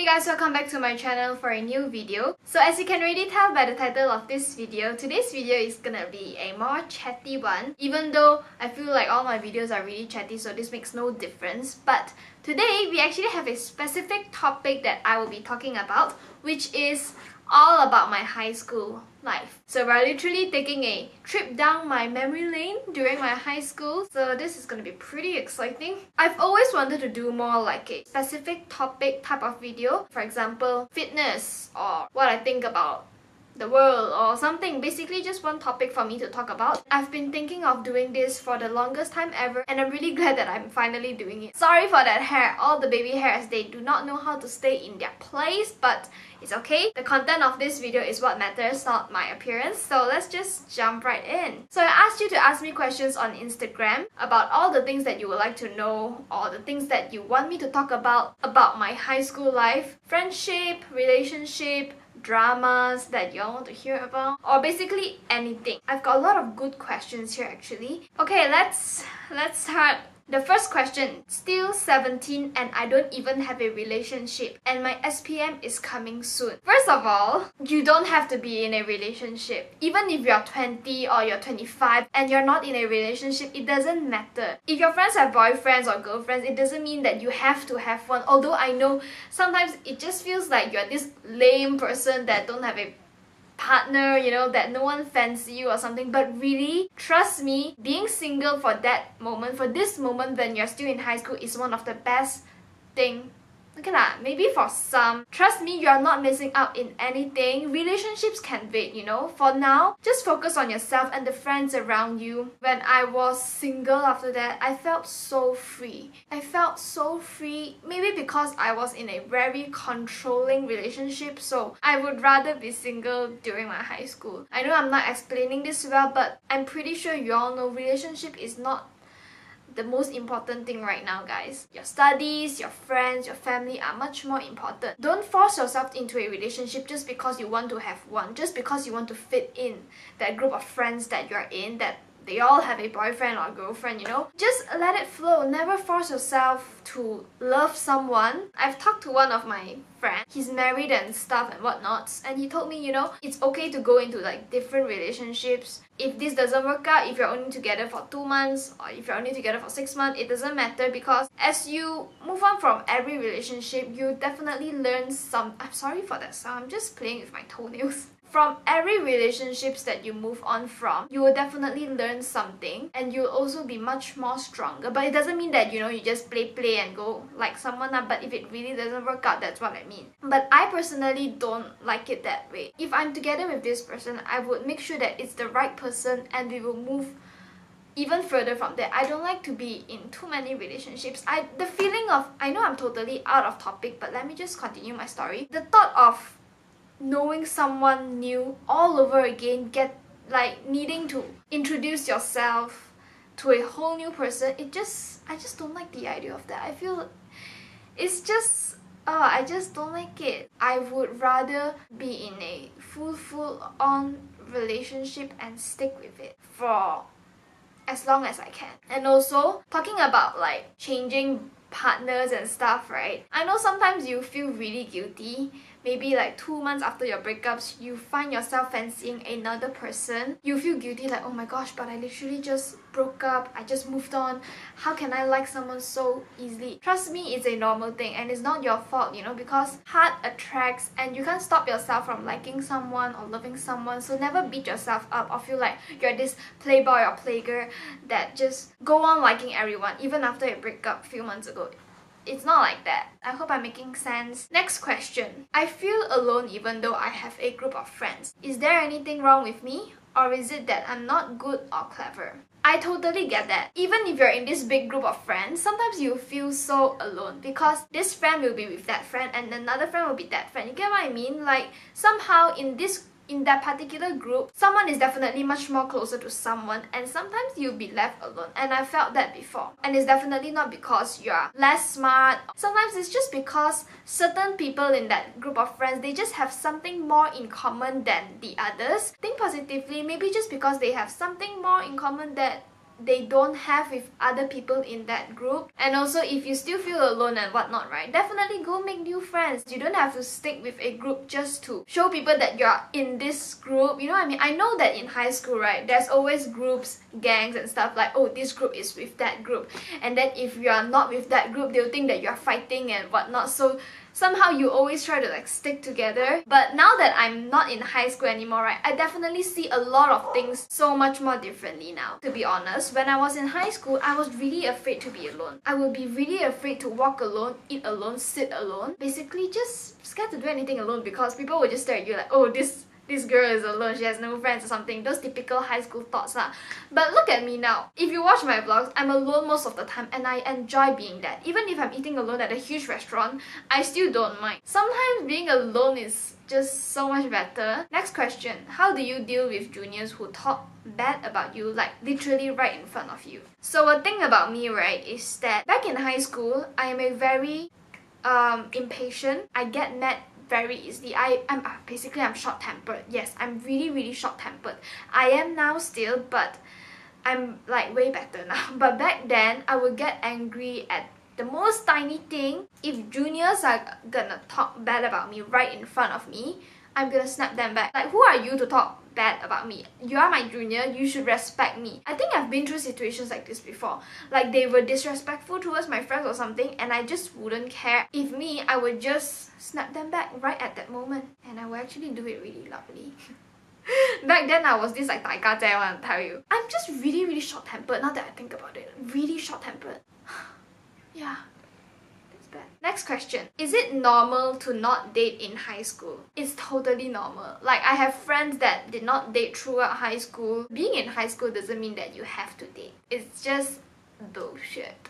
guys, welcome back to my channel for a new video. So as you can already tell by the title of this video, today's video is gonna be a more chatty one. Even though I feel like all my videos are really chatty, so this makes no difference. But today we actually have a specific topic that I will be talking about, which is all about my high school life. So we're literally taking a trip down my memory lane during my high school. So this is gonna be pretty exciting. I've always wanted to do more like a specific topic type of video. For example, fitness or what I think about the world or something. Basically just one topic for me to talk about. I've been thinking of doing this for the longest time ever, and I'm really glad that I'm finally doing it. Sorry for that hair. All the baby hairs, they do not know how to stay in their place, but it's okay. The content of this video is what matters, not my appearance. So let's just jump right in. So I asked you to ask me questions on Instagram about all the things that you would like to know or the things that you want me to talk about my high school life, friendship, relationship, dramas that y'all want to hear about, or basically anything. I've got a lot of good questions here actually. Okay, let's start. The first question, still 17 and I don't even have a relationship and my SPM is coming soon. First of all, you don't have to be in a relationship. Even if you're 20 or you're 25 and you're not in a relationship, it doesn't matter. If your friends have boyfriends or girlfriends, it doesn't mean that you have to have one. Although I know sometimes it just feels like you're this lame person that don't have a partner, you know, that no one fancy you or something. But really, trust me, being single for that moment, for this moment when you're still in high school, is one of the best thing. Okay lah, maybe for some. Trust me, you're not missing out in anything. Relationships can wait, you know. For now, just focus on yourself and the friends around you. When I was single after that, I felt so free. I felt so free. Maybe because I was in a very controlling relationship, so I would rather be single during my high school. I know I'm not explaining this well, but I'm pretty sure you all know relationship is not the most important thing right now, guys. Your studies, your friends, your family are much more important. Don't force yourself into a relationship just because you want to have one, just because you want to fit in that group of friends that you're in, that they all have a boyfriend or girlfriend, you know. Just let it flow. Never force yourself to love someone. I've talked to one of my friends. He's married and stuff and whatnot, and he told me, you know, it's okay to go into like different relationships. If this doesn't work out, if you're only together for 2 months or if you're only together for 6 months, it doesn't matter, because as you move on from every relationship, you definitely learn some... I'm sorry for that sound, I'm just playing with my toenails. From every relationships that you move on from, you will definitely learn something and you'll also be much more stronger. But it doesn't mean that, you know, you just play and go like someone up. But if it really doesn't work out, that's what I mean. But I personally don't like it that way. If I'm together with this person, I would make sure that it's the right person and we will move even further from there. I don't like to be in too many relationships. The feeling of... I know I'm totally out of topic, but let me just continue my story. The thought of knowing someone new all over again, get like needing to introduce yourself to a whole new person, I just don't like the idea of that. I feel it's just I just don't like it. I would rather be in a full on relationship and stick with it for as long as I can. And also, talking about like changing partners and stuff, right? I know sometimes you feel really guilty. Maybe like 2 months after your breakups, you find yourself fancying another person. You feel guilty like, oh my gosh, but I literally just broke up. I just moved on. How can I like someone so easily? Trust me, it's a normal thing and it's not your fault, you know, because heart attracts and you can't stop yourself from liking someone or loving someone. So never beat yourself up or feel like you're this playboy or playgirl that just go on liking everyone even after a breakup a few months ago. It's not like that. I hope I'm making sense. Next question. I feel alone even though I have a group of friends. Is there anything wrong with me? Or is it that I'm not good or clever? I totally get that. Even if you're in this big group of friends, sometimes you feel so alone because this friend will be with that friend and another friend will be that friend. You get what I mean? Like somehow in that particular group, someone is definitely much more closer to someone, and sometimes you'll be left alone. And I felt that before. And it's definitely not because you're less smart. Sometimes it's just because certain people in that group of friends, they just have something more in common than the others. Think positively, maybe just because they have something more in common that they don't have with other people in that group. And also, if you still feel alone and whatnot, right, definitely go make new friends. You don't have to stick with a group just to show people that you're in this group. You know what I mean? I know that in high school, right, there's always groups, gangs and stuff like, oh, this group is with that group, and then if you are not with that group, they'll think that you're fighting and whatnot. So somehow you always try to like stick together. But now that I'm not in high school anymore, right, I definitely see a lot of things so much more differently now. To be honest, when I was in high school, I was really afraid to be alone. I would be really afraid to walk alone, eat alone, sit alone. Basically just scared to do anything alone because people would just stare at you like, oh, this girl is alone, she has no friends or something. Those typical high school thoughts lah. But look at me now. If you watch my vlogs, I'm alone most of the time and I enjoy being that. Even if I'm eating alone at a huge restaurant, I still don't mind. Sometimes being alone is just so much better. Next question. How do you deal with juniors who talk bad about you, like literally right in front of you? So a thing about me, right, is that back in high school, I am a very impatient. I get mad very easily. I'm basically I'm short-tempered. Yes, I'm really short-tempered. I am now still, but I'm like way better now. But back then, I would get angry at the most tiny thing. If juniors are gonna talk bad about me right in front of me, I'm gonna snap them back. Like, who are you to talk bad about me? You are my junior, you should respect me. I think I've been through situations like this before. Like, they were disrespectful towards my friends or something, and I just wouldn't care. If me, I would just snap them back right at that moment. And I would actually do it really loudly. Back then, I was this like 大家姐, I want to tell you. I'm just really short-tempered now that I think about it. Really short-tempered. Yeah. Bad. Next question. Is it normal to not date in high school? It's totally normal. Like, I have friends that did not date throughout high school. Being in high school doesn't mean that you have to date. It's just bullshit.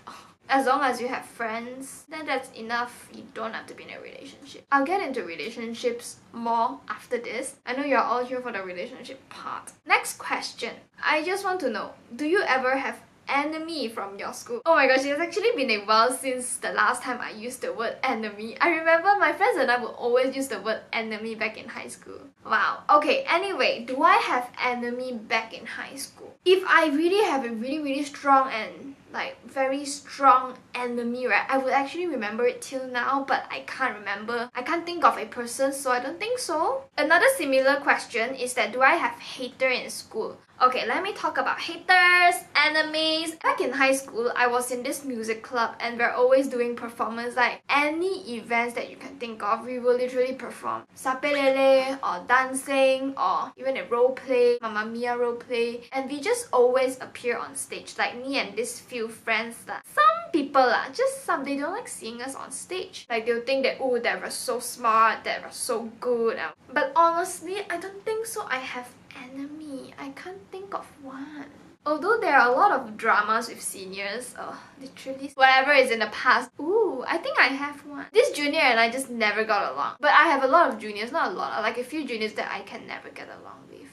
As long as you have friends, then that's enough. You don't have to be in a relationship. I'll get into relationships more after this. I know you're all here for the relationship part. Next question. I just want to know, do you ever have enemy from your school? Oh my gosh, it has actually been a while since the last time I used the word enemy. I remember my friends and I would always use the word enemy back in high school. Wow. Okay, anyway, do I have enemy back in high school? If I really have a really strong and like very strong enemy, right, I would actually remember it till now, but I can't remember. I can't think of a person, so I don't think so. Another similar question is that do I have hater in school? Okay, let me talk about haters, enemies. Back in high school, I was in this music club and we're always doing performance. Like any events that you can think of, we will literally perform. Sapelele, or dancing, or even a role play, Mamma Mia role play. And we just always appear on stage. Like me and these few friends. Some people, just some, they don't like seeing us on stage. Like they'll think that, oh, that we're so smart, that we're so good. But honestly, I don't think so. I have enemy. I can't think of one. Although there are a lot of dramas with seniors, literally whatever is in the past. Ooh, I think I have one. This junior and I just never got along. But I have a lot of juniors, not a lot, like a few juniors that I can never get along with.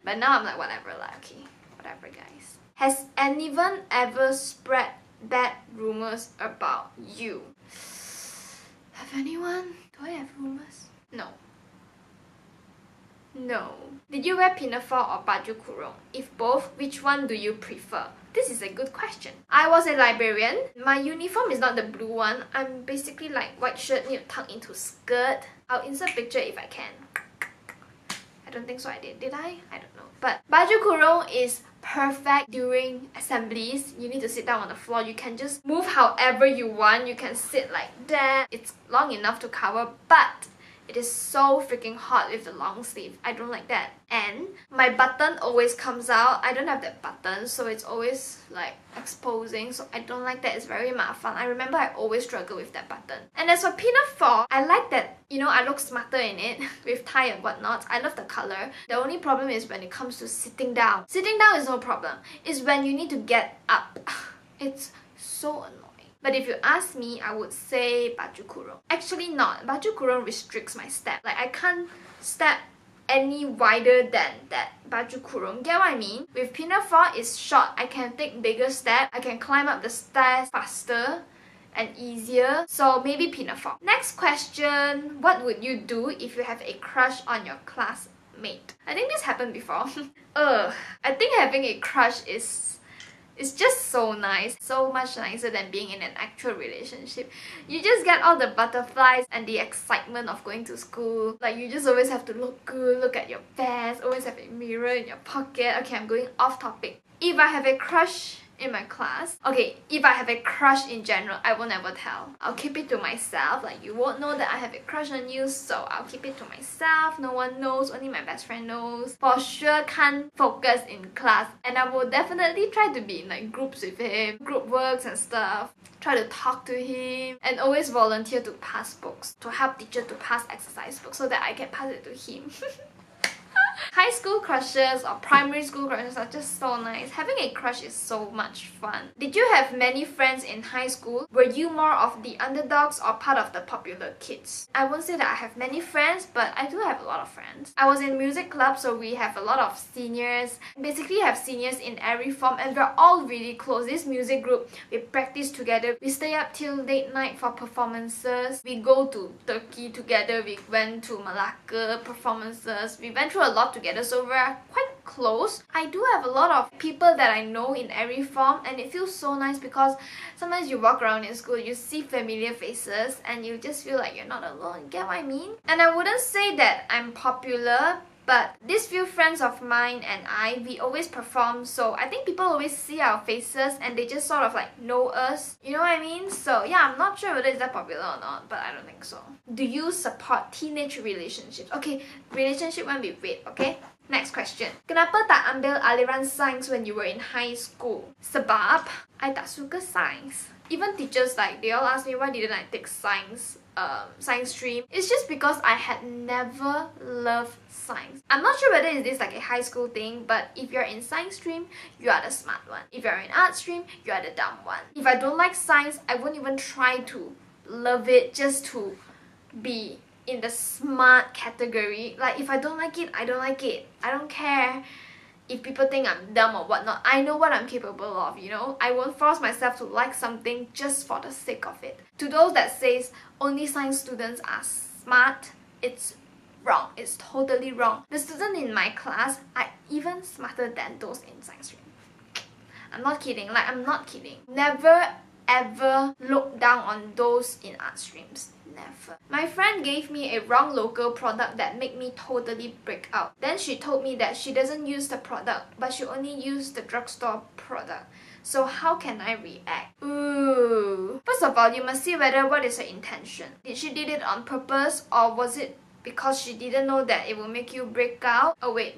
But now I'm like, whatever, okay, whatever guys. Has anyone ever spread bad rumors about you? Have anyone? Do I have rumors? No. No. Did you wear pinafore or baju kurung? If both, which one do you prefer? This is a good question. I was a librarian. My uniform is not the blue one. I'm basically like white shirt, need to tuck into skirt. I'll insert picture if I can. I don't think so I did. Did I? I don't know. But baju kurung is perfect during assemblies. You need to sit down on the floor. You can just move however you want. You can sit like that. It's long enough to cover, but it is so freaking hot with the long sleeve. I don't like that. And my button always comes out. I don't have that button, so it's always like exposing. So I don't like that. It's very mafan. I remember I always struggle with that button. And as for pinafore, I like that, you know, I look smarter in it with tie and whatnot. I love the color. The only problem is when it comes to sitting down. Sitting down is no problem. It's when you need to get up. It's so annoying. But if you ask me, I would say baju kurung. Actually not. Baju kurung restricts my step. Like I can't step any wider than that baju kurung. Get what I mean? With pinafore, it's short. I can take bigger steps. I can climb up the stairs faster and easier. So maybe pinafore. Next question. What would you do if you have a crush on your classmate? I think this happened before. I think having a crush is It's just so nice, so much nicer than being in an actual relationship. You just get all the butterflies and the excitement of going to school. Like, you just always have to look good, look at your best, always have a mirror in your pocket. Okay, I'm going off topic. If I have a crush in my class, okay, if I have a crush in general, I will never tell. I'll keep it to myself. Like, you won't know that I have a crush on you, so I'll keep it to myself. No one knows, only my best friend knows. For sure can't focus in class, and I will definitely try to be in like groups with him, group works and stuff, try to talk to him, and always volunteer to pass books, to help teacher to pass exercise books so that I can pass it to him. High school crushes or primary school crushes are just so nice. Having a crush is so much fun. Did you have many friends in high school? Were you more of the underdogs or part of the popular kids? I won't say that I have many friends, but I do have a lot of friends. I was in music club, so we have a lot of seniors. Basically have seniors in every form, and we're all really close. This music group, we practice together. We stay up till late night for performances. We go to Turkey together. We went to Malacca performances. We went through a lot together, so we're quite close. I do have a lot of people that I know in every form, and it feels so nice because sometimes you walk around in school, you see familiar faces, and you just feel like you're not alone. Get what I mean? And I wouldn't say that I'm popular, but these few friends of mine and we always perform, so I think people always see our faces and they just sort of like know us. You know what I mean? So yeah, I'm not sure whether it's that popular or not, but I don't think so. Do you support teenage relationships? Okay, relationship won't be weird, okay? Next question. Kenapa tak ambil aliran science when you were in high school? Sebab I tak suka science. Even teachers, like, they all ask me why didn't I take science stream. It's just because I had never loved science. I'm not sure whether is this like a high school thing, but if you're in science stream, you are the smart one. If you're in art stream, you are the dumb one. If I don't like science, I won't even try to love it just to be in the smart category. Like, if I don't like it, I don't like it. I don't care if people think I'm dumb or whatnot. I know what I'm capable of, you know? I won't force myself to like something just for the sake of it. To those that says only science students are smart, it's wrong. It's totally wrong. The students in my class are even smarter than those in science stream. I'm not kidding. Like, I'm not kidding. Never ever look down on those in art streams. Never. My friend gave me a wrong local product that made me totally break out. Then she told me that she doesn't use the product, but she only used the drugstore product. So how can I react? Ooh. First of all, you must see whether what is her intention. Did she did it on purpose, or was it because she didn't know that it will make you break out? Oh wait.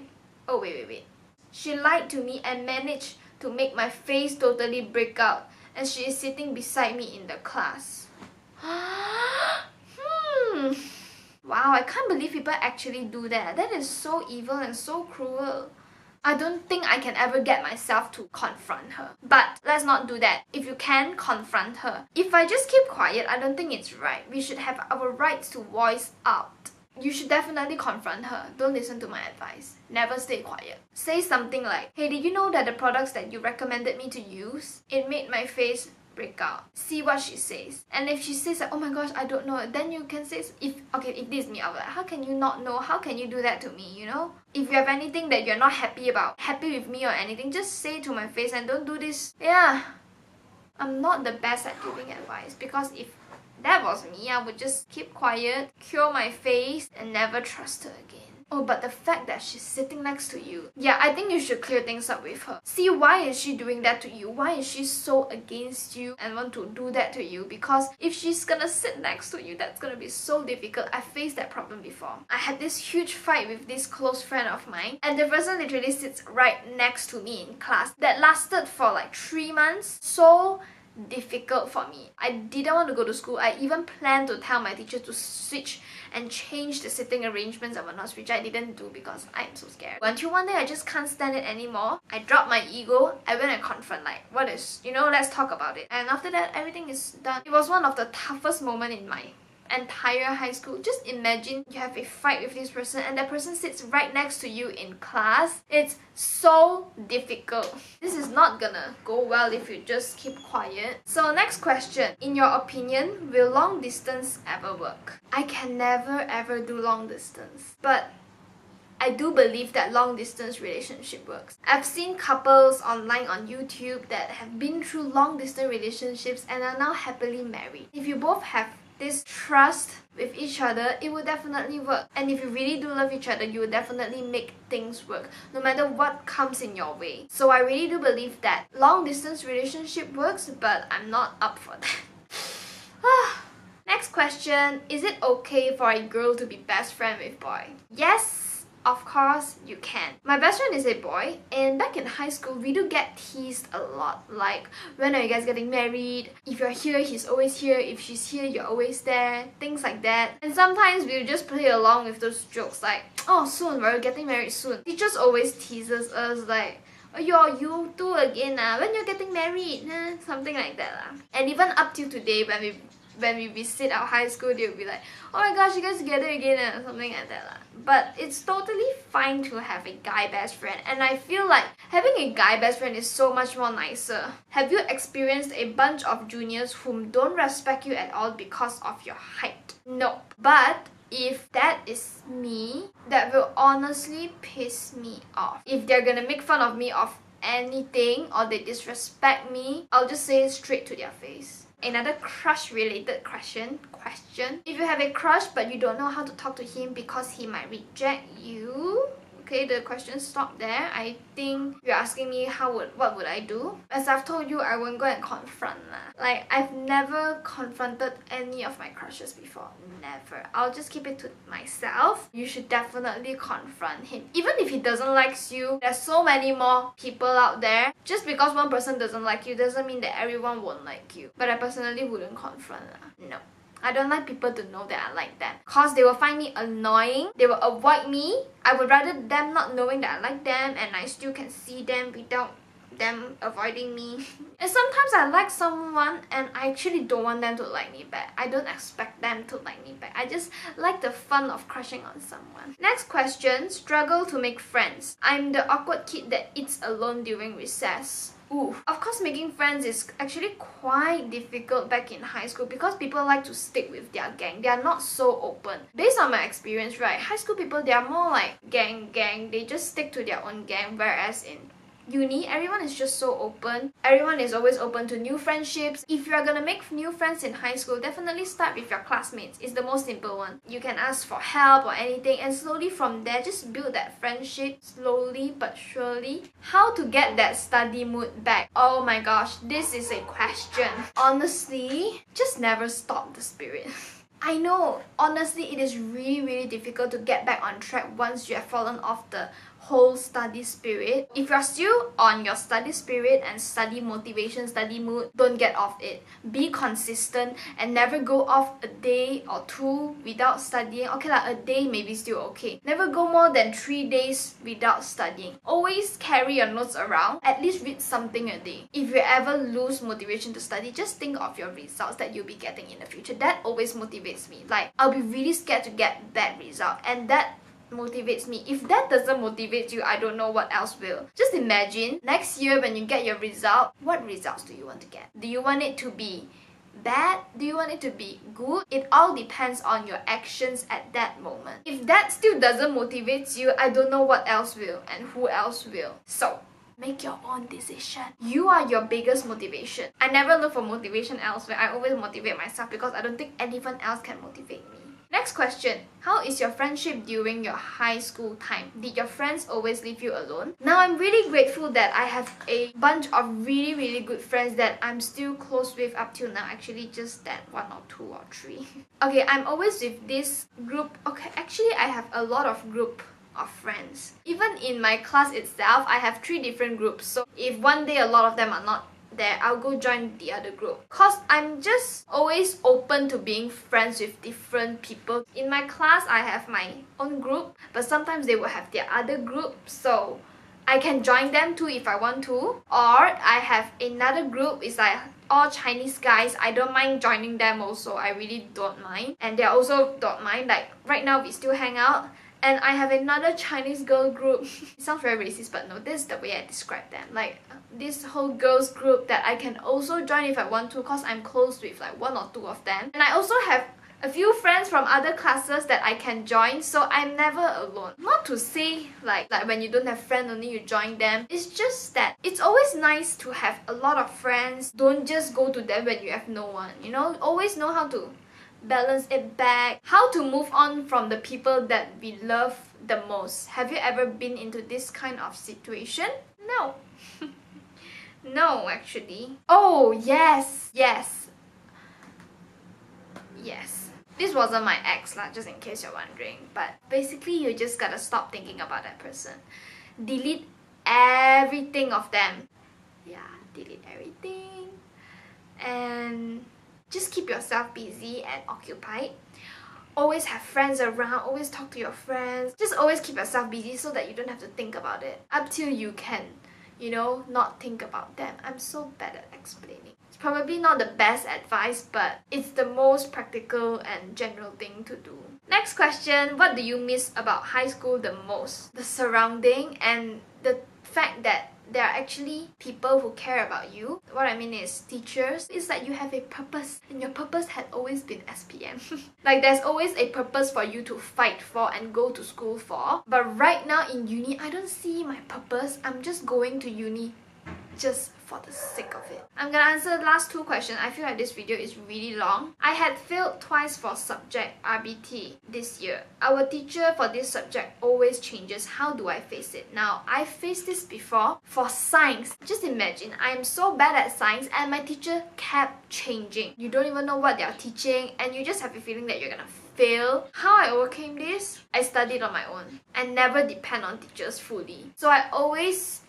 She lied to me and managed to make my face totally break out, and she is sitting beside me in the class. Wow, I can't believe people actually do that. That is so evil and so cruel. I don't think I can ever get myself to confront her. But let's not do that. If you can, confront her. If I just keep quiet, I don't think it's right. We should have our rights to voice out. You should definitely confront her. Don't listen to my advice. Never stay quiet. Say something like, hey, did you know that the products that you recommended me to use, it made my face break out? See what she says. And if she says like, oh my gosh, I don't know, then you can say, if this is me, I'll be like, how can you not know? How can you do that to me, you know? If you have anything that you're not happy about, happy with me or anything, just say to my face and don't do this. Yeah, I'm not the best at giving advice, because if that was me, I would just keep quiet, cure my face, and never trust her again. Oh, but the fact that she's sitting next to you, yeah, I think you should clear things up with her. See, why is she doing that to you? Why is she so against you and want to do that to you? Because if she's gonna sit next to you, that's gonna be so difficult. I faced that problem before. I had this huge fight with this close friend of mine, and the person literally sits right next to me in class. That lasted for like 3 months. So difficult for me. I didn't want to go to school. I even planned to tell my teacher to switch and change the sitting arrangements and whatnot, which I didn't do because I'm so scared. Until one day I just can't stand it anymore. I dropped my ego. I went and confront, like, what is, you know, let's talk about it. And after that, everything is done. It was one of the toughest moments in my entire high school. Just imagine you have a fight with this person and that person sits right next to you in class. It's so difficult. This is not gonna go well if you just keep quiet. So next question. In your opinion, will long distance ever work? I can never ever do long distance. But I do believe that long distance relationship works. I've seen couples online on YouTube that have been through long distance relationships and are now happily married. If you both have this trust with each other, it will definitely work. And if you really do love each other, you will definitely make things work, no matter what comes in your way. So I really do believe that long distance relationship works, but I'm not up for that. Next question, is it okay for a girl to be best friend with boy? Yes, of course you can. My best friend is a boy, and back in high school we do get teased a lot, like, when are you guys getting married? If you're here, he's always here. If she's here, you're always there. Things like that. And sometimes we'll just play along with those jokes like, oh, soon, we're getting married soon. Teachers always teases us like, oh, you two again, when you're getting married, something like that. And even up till today, when we visit our high school, they'll be like, oh my gosh, you guys together again, something like that. But it's totally fine to have a guy best friend, and I feel like having a guy best friend is so much more nicer. Have you experienced a bunch of juniors whom don't respect you at all because of your height? No. But if that is me, that will honestly piss me off. If they're gonna make fun of me of anything or they disrespect me, I'll just say it straight to their face. Another crush related question. If you have a crush but you don't know how to talk to him because he might reject you. Okay, the question stopped there. I think you're asking me what would I do? As I've told you, I won't go and confront lah. Like, I've never confronted any of my crushes before. Never. I'll just keep it to myself. You should definitely confront him. Even if he doesn't like you, there's so many more people out there. Just because one person doesn't like you doesn't mean that everyone won't like you. But I personally wouldn't confront lah. No. I don't like people to know that I like them, cause they will find me annoying, they will avoid me. I would rather them not knowing that I like them and I still can see them without them avoiding me. And sometimes I like someone and I actually don't want them to like me back. I don't expect them to like me back. I just like the fun of crushing on someone. Next question, struggle to make friends. I'm the awkward kid that eats alone during recess. Ooh. Of course, making friends is actually quite difficult back in high school because people like to stick with their gang. They are not so open. Based on my experience, right, high school people, they are more like gang. They just stick to their own gang, whereas in uni, everyone is just so open. Everyone is always open to new friendships. If you are gonna make new friends in high school, definitely start with your classmates. It's the most simple one. You can ask for help or anything, and slowly from there, just build that friendship slowly but surely. How to get that study mood back? Oh my gosh, this is a question. Honestly, just never stop the spirit. I know, honestly, it is really difficult to get back on track once you have fallen off the whole study spirit. If you're still on your study spirit and study motivation, study mood, don't get off it. Be consistent and never go off a day or two without studying. Okay, like a day maybe still okay. Never go more than 3 days without studying. Always carry your notes around. At least read something a day. If you ever lose motivation to study, just think of your results that you'll be getting in the future. That always motivates me. Like, I'll be really scared to get bad result, and that motivates me. If that doesn't motivate you, I don't know what else will. Just imagine next year when you get your result, what results do you want to get? Do you want it to be bad? Do you want it to be good? It all depends on your actions at that moment. If that still doesn't motivate you, I don't know what else will and who else will. So make your own decision. You are your biggest motivation. I never look for motivation elsewhere. I always motivate myself because I don't think anyone else can motivate me. Next question. How is your friendship during your high school time? Did your friends always leave you alone? Now, I'm really grateful that I have a bunch of really good friends that I'm still close with up till now. Actually, just that 1 or 2 or 3. Okay, I'm always with this group. Okay, actually, I have a lot of group of friends. Even in my class itself, I have 3 different groups. So if one day a lot of them are not there, I'll go join the other group. Cause I'm just always open to being friends with different people. In my class, I have my own group, but sometimes they will have their other group, so I can join them too if I want to. Or I have another group, it's like all Chinese guys. I don't mind joining them also. I really don't mind. And they also don't mind. Like right now, we still hang out. And I have another Chinese girl group. It sounds very racist, but no, this is the way I describe them. Like this whole girls group that I can also join if I want to, cause I'm close with like 1 or 2 of them. And I also have a few friends from other classes that I can join, so I'm never alone. Not to say like when you don't have friends only you join them. It's just that it's always nice to have a lot of friends. Don't just go to them when you have no one, you know? Always know how to balance it back, how to move on from the people that we love the most. Have you ever been into this kind of situation? No. No, actually. Oh, yes. This wasn't my ex lah, just in case you're wondering. But basically, you just gotta stop thinking about that person. Delete everything of them. Yeah, delete everything. And just keep yourself busy and occupied. Always have friends around, always talk to your friends. Just always keep yourself busy so that you don't have to think about it. Up till you can, you know, not think about them. I'm so bad at explaining. It's probably not the best advice, but it's the most practical and general thing to do. Next question, what do you miss about high school the most? The surrounding and the fact that there are actually people who care about you. What I mean is teachers. It's like you have a purpose, and your purpose had always been SPM. Like there's always a purpose for you to fight for and go to school for. But right now in uni, I don't see my purpose. I'm just going to uni just for the sake of it. I'm gonna answer the last two questions. I feel like this video is really long. I had failed twice for subject RBT this year. Our teacher for this subject always changes. How do I face it? Now, I faced this before for science. Just imagine, I am so bad at science and my teacher kept changing. You don't even know what they are teaching and you just have a feeling that you're gonna fail. How I overcame this? I studied on my own and never depend on teachers fully. So I always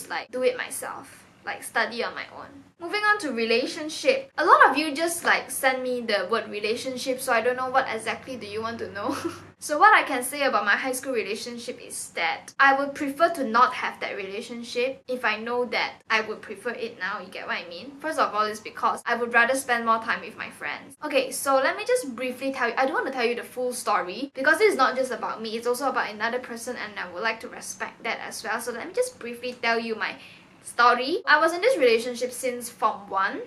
like do it myself, like study on my own. Moving on to relationship. A lot of you just like send me the word relationship, so I don't know what exactly do you want to know. So what I can say about my high school relationship is that I would prefer to not have that relationship if I know that I would prefer it now, you get what I mean? First of all, it's because I would rather spend more time with my friends. Okay, so let me just briefly tell you, I don't want to tell you the full story because this is not just about me, it's also about another person and I would like to respect that as well. So let me just briefly tell you my story. I was in this relationship since Form 1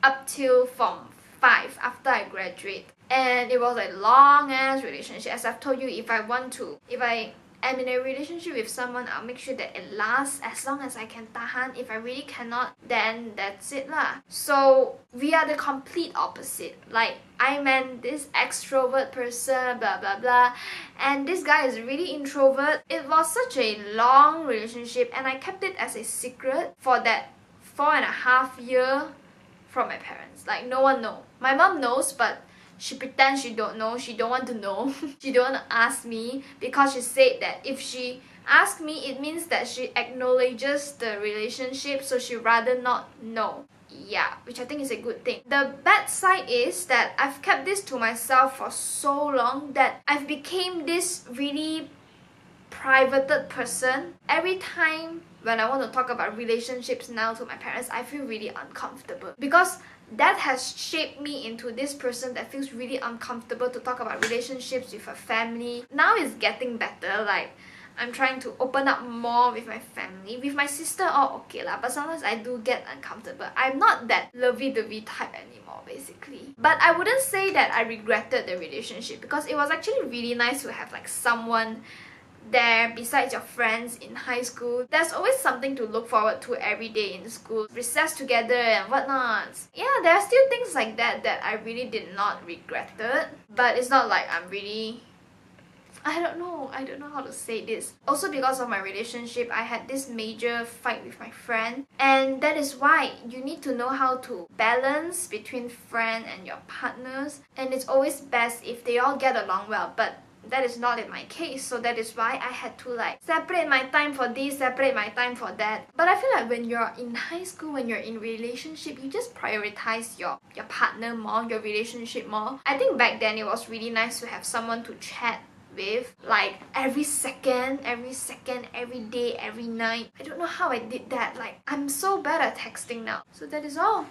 up till Form 5 after I graduate. And it was a long ass relationship. As I've told you, if I am in a relationship with someone, I'll make sure that it lasts as long as I can tahan. If I really cannot, then that's it lah. So we are the complete opposite. Like I'm this extrovert person, blah blah blah, and this guy is really introvert. It was such a long relationship and I kept it as a secret for that 4.5 years from my parents. Like no one knows. My mom knows, but she pretends she don't know. She don't want to know. She don't want to ask me because she said that if she asks me, it means that she acknowledges the relationship, so she rather not know. Yeah, which I think is a good thing. The bad side is that I've kept this to myself for so long that I've became this really privated person. Every time when I want to talk about relationships now to my parents, I feel really uncomfortable because that has shaped me into this person that feels really uncomfortable to talk about relationships with a family. Now it's getting better, like I'm trying to open up more with my family. With my sister, all okay lah, but sometimes I do get uncomfortable. I'm not that lovey-dovey type anymore, basically. But I wouldn't say that I regretted the relationship because it was actually really nice to have like someone there besides your friends in high school. There's always something to look forward to every day in school. Recess together and whatnot. Yeah, there are still things like that I really did not regret it. But it's not like I'm really... I don't know how to say this. Also because of my relationship, I had this major fight with my friend. And that is why you need to know how to balance between friend and your partners. And it's always best if they all get along well. But that is not in my case, so that is why I had to like separate my time for this, separate my time for that. But I feel like when you're in high school, when you're in relationship, you just prioritize your partner more, your relationship more. I think back then it was really nice to have someone to chat with, like every second, every day, every night. I don't know how I did that. Like I'm so bad at texting now. So that is all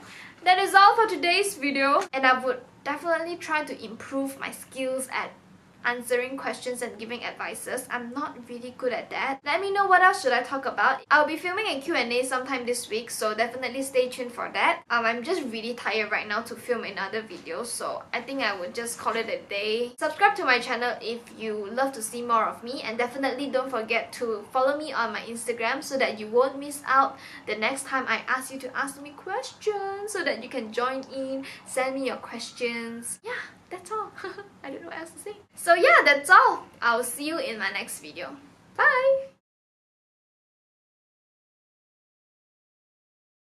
for today's video, and I would definitely try to improve my skills at answering questions and giving advices. I'm not really good at that. Let me know what else should I talk about. I'll be filming a Q&A sometime this week, so definitely stay tuned for that. I'm just really tired right now to film another video, so I think I would just call it a day. Subscribe to my channel if you love to see more of me, and definitely don't forget to follow me on my Instagram so that you won't miss out the next time I ask you to ask me questions, so that you can join in, send me your questions. Yeah, that's all. I don't know what else to say. So yeah, that's all. I'll see you in my next video. Bye!